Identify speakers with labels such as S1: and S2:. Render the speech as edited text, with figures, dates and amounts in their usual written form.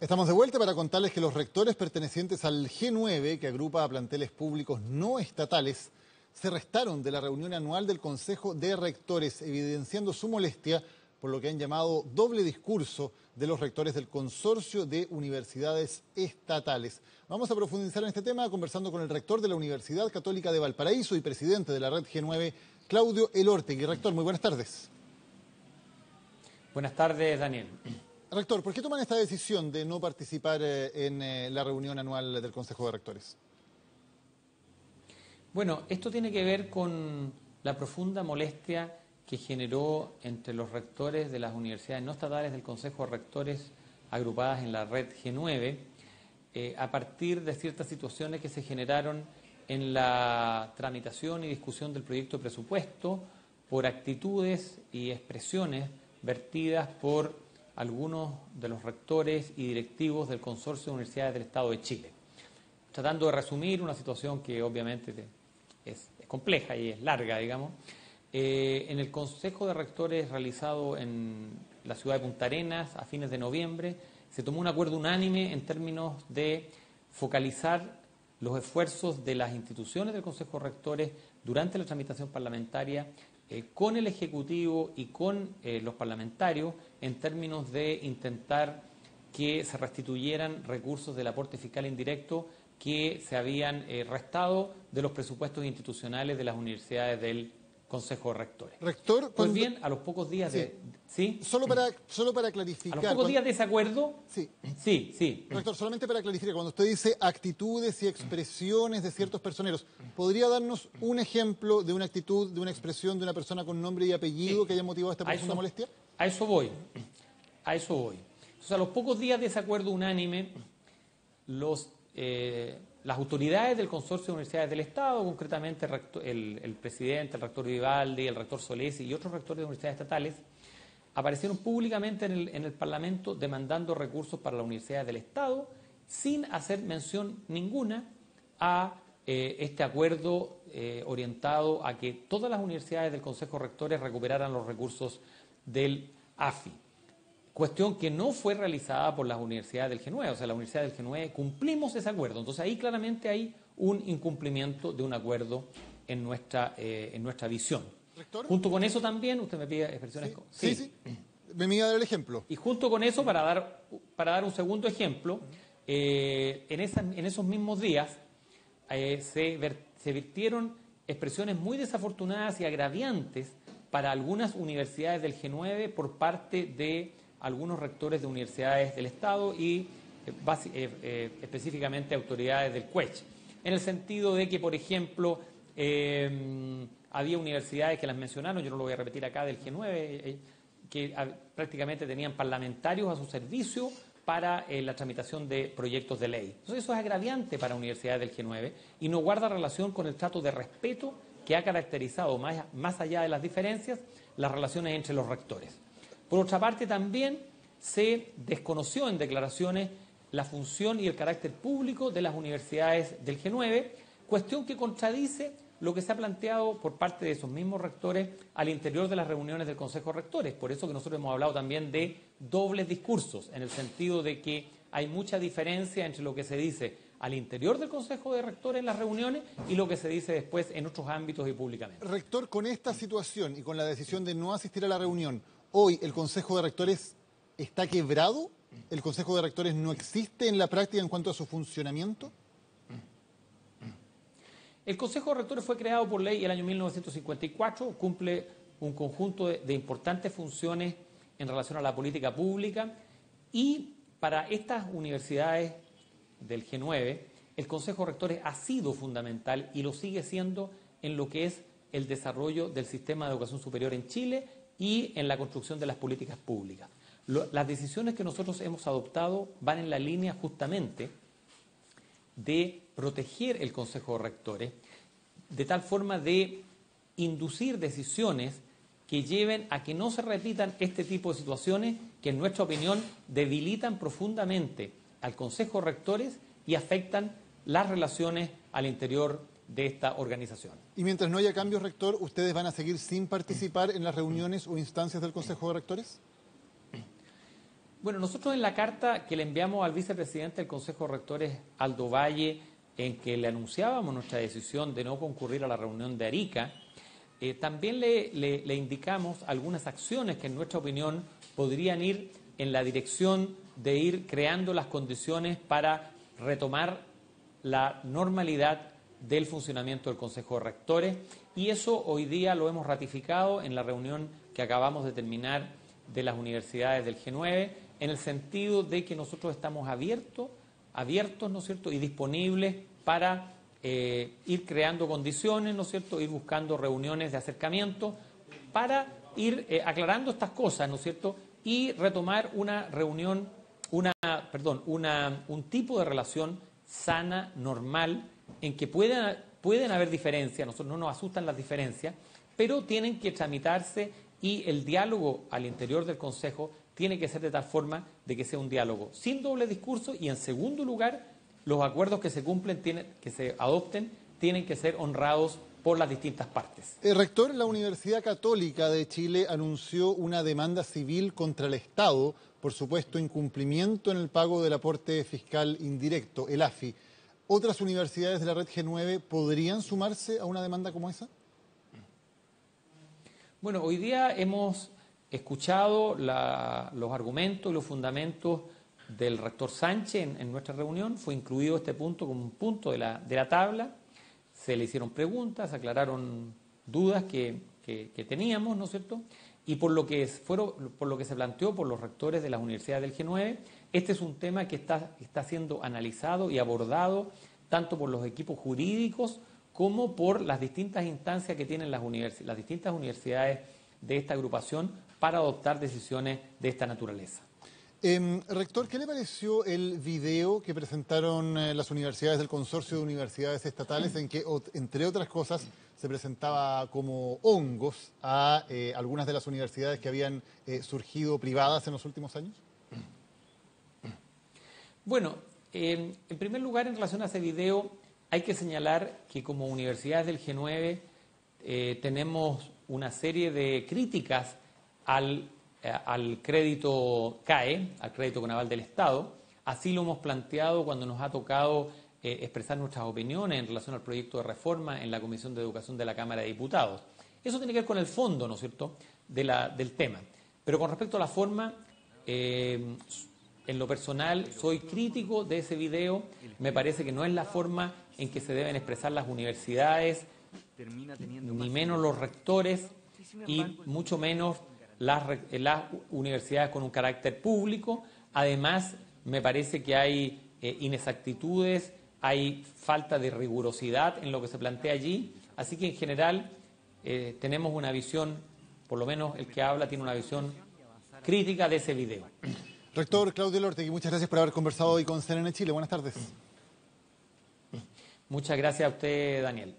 S1: Estamos de vuelta para contarles que los rectores pertenecientes al G9, que agrupa a planteles públicos no estatales, se restaron de la reunión anual del Consejo de Rectores, evidenciando su molestia por lo que han llamado doble discurso de los rectores del Consorcio de Universidades Estatales. Vamos a profundizar en este tema conversando con el rector de la Universidad Católica de Valparaíso y presidente de la red G9, Claudio Elortegui. Rector, muy buenas tardes.
S2: Buenas tardes, Daniel.
S1: Rector, ¿por qué toman esta decisión de no participar en la reunión anual del Consejo de Rectores?
S2: Bueno, esto tiene que ver con la profunda molestia que generó entre los rectores de las universidades no estatales del Consejo de Rectores agrupadas en la red G9, a partir de ciertas situaciones que se generaron en la tramitación y discusión del proyecto de presupuesto por actitudes y expresiones vertidas por algunos de los rectores y directivos del Consorcio de Universidades del Estado de Chile. Tratando de resumir una situación que obviamente es compleja y es larga, digamos, en el Consejo de Rectores realizado en la ciudad de Punta Arenas a fines de noviembre, se tomó un acuerdo unánime en términos de focalizar los esfuerzos de las instituciones del Consejo de Rectores durante la tramitación parlamentaria con el Ejecutivo y con los parlamentarios en términos de intentar que se restituyeran recursos del aporte fiscal indirecto que se habían restado de los presupuestos institucionales de las universidades del Consejo de Rectores.
S1: Rector,
S2: pues bien, a los pocos días de... ¿Sí?
S1: Solo para clarificar...
S2: A los pocos días de ese acuerdo... Sí.
S1: Rector, solamente para clarificar, cuando usted dice actitudes y expresiones de ciertos personeros, ¿podría darnos un ejemplo de una actitud, de una expresión de una persona con nombre y apellido que haya motivado esta profunda molestia?
S2: A eso voy. Entonces, a los pocos días de ese acuerdo unánime, las autoridades del Consorcio de Universidades del Estado, concretamente el presidente, el rector Vivaldi, el rector Solesi y otros rectores de universidades estatales, aparecieron públicamente en el Parlamento demandando recursos para las universidades del Estado sin hacer mención ninguna a este acuerdo orientado a que todas las universidades del Consejo de Rectores recuperaran los recursos del AFI. Cuestión que no fue realizada por las universidades del G9, o sea, las universidades del G9 cumplimos ese acuerdo. Entonces ahí claramente hay un incumplimiento de un acuerdo en nuestra visión.
S1: ¿Rector?
S2: Junto con eso también, usted me pide expresiones...
S1: Sí. Me iba a dar el ejemplo.
S2: Y junto con eso, para dar un segundo ejemplo, en esos mismos días se vertieron expresiones muy desafortunadas y agraviantes para algunas universidades del G9 por parte de algunos rectores de universidades del Estado y específicamente autoridades del CUECH, en el sentido de que, por ejemplo, había universidades que las mencionaron, yo no lo voy a repetir acá, del G9, que prácticamente tenían parlamentarios a su servicio para la tramitación de proyectos de ley. Entonces eso es agraviante para universidades del G9 y no guarda relación con el trato de respeto que ha caracterizado, más allá de las diferencias, las relaciones entre los rectores. Por otra parte, también se desconoció en declaraciones la función y el carácter público de las universidades del G9, cuestión que contradice lo que se ha planteado por parte de esos mismos rectores al interior de las reuniones del Consejo de Rectores. Por eso que nosotros hemos hablado también de dobles discursos, en el sentido de que hay mucha diferencia entre lo que se dice al interior del Consejo de Rectores en las reuniones y lo que se dice después en otros ámbitos y públicamente.
S1: Rector, con esta situación y con la decisión de no asistir a la reunión, hoy el Consejo de Rectores está quebrado, el Consejo de Rectores no existe en la práctica en cuanto a su funcionamiento.
S2: El Consejo de Rectores fue creado por ley el año 1954, cumple un conjunto de importantes funciones en relación a la política pública y para estas universidades del G9, el Consejo de Rectores ha sido fundamental y lo sigue siendo en lo que es el desarrollo del sistema de educación superior en Chile y en la construcción de las políticas públicas. Las decisiones que nosotros hemos adoptado van en la línea justamente de proteger el Consejo de Rectores, de tal forma de inducir decisiones que lleven a que no se repitan este tipo de situaciones que, en nuestra opinión, debilitan profundamente al Consejo de Rectores y afectan las relaciones al interior de esta organización.
S1: Y mientras no haya cambios, rector, ¿ustedes van a seguir sin participar en las reuniones o instancias del Consejo de Rectores?
S2: Bueno, nosotros en la carta que le enviamos al vicepresidente del Consejo de Rectores, Aldo Valle, en que le anunciábamos nuestra decisión de no concurrir a la reunión de Arica, también le indicamos algunas acciones que en nuestra opinión podrían ir en la dirección de ir creando las condiciones para retomar la normalidad del funcionamiento del Consejo de Rectores, y eso hoy día lo hemos ratificado en la reunión que acabamos de terminar de las universidades del G9, en el sentido de que nosotros estamos abiertos, ¿no es cierto?, y disponibles para ir creando condiciones, ¿no es cierto?, ir buscando reuniones de acercamiento para ir aclarando estas cosas, ¿no es cierto?, y retomar una reunión, un tipo de relación sana, normal, en que pueden haber diferencias, nosotros no nos asustan las diferencias, pero tienen que tramitarse y el diálogo al interior del Consejo tiene que ser de tal forma de que sea un diálogo sin doble discurso, y en segundo lugar, los acuerdos que se cumplen, que se adopten, tienen que ser honrados por las distintas partes.
S1: El rector, la Universidad Católica de Chile anunció una demanda civil contra el Estado por supuesto incumplimiento en el pago del aporte fiscal indirecto, el AFI. ¿Otras universidades de la red G9 podrían sumarse a una demanda como esa?
S2: Bueno, hoy día hemos escuchado los argumentos y los fundamentos del rector Sánchez en nuestra reunión. Fue incluido este punto como un punto de la tabla. Se le hicieron preguntas, se aclararon dudas que teníamos, ¿no es cierto? Y por lo que se planteó por los rectores de las universidades del G9, este es un tema que está siendo analizado y abordado tanto por los equipos jurídicos como por las distintas instancias que tienen las distintas universidades de esta agrupación para adoptar decisiones de esta naturaleza.
S1: Rector, ¿qué le pareció el video que presentaron las universidades del Consorcio de Universidades Estatales en que, entre otras cosas, se presentaba como hongos a algunas de las universidades que habían surgido privadas en los últimos años?
S2: Bueno, en primer lugar, en relación a ese video, hay que señalar que como universidades del G9 tenemos una serie de críticas al crédito CAE, al crédito con aval del Estado. Así lo hemos planteado cuando nos ha tocado expresar nuestras opiniones en relación al proyecto de reforma en la Comisión de Educación de la Cámara de Diputados. Eso tiene que ver con el fondo, ¿no es cierto?, del tema. Pero con respecto a la forma, en lo personal soy crítico de ese video. Me parece que no es la forma en que se deben expresar las universidades, ni menos los rectores, y mucho menos las universidades con un carácter público. Además, me parece que hay inexactitudes, hay falta de rigurosidad en lo que se plantea allí. Así que, en general, tenemos una visión, por lo menos el que habla tiene una visión crítica de ese video.
S1: Rector Claudio Elortegui, muchas gracias por haber conversado hoy con CNN Chile. Buenas tardes.
S2: Muchas gracias a usted, Daniel.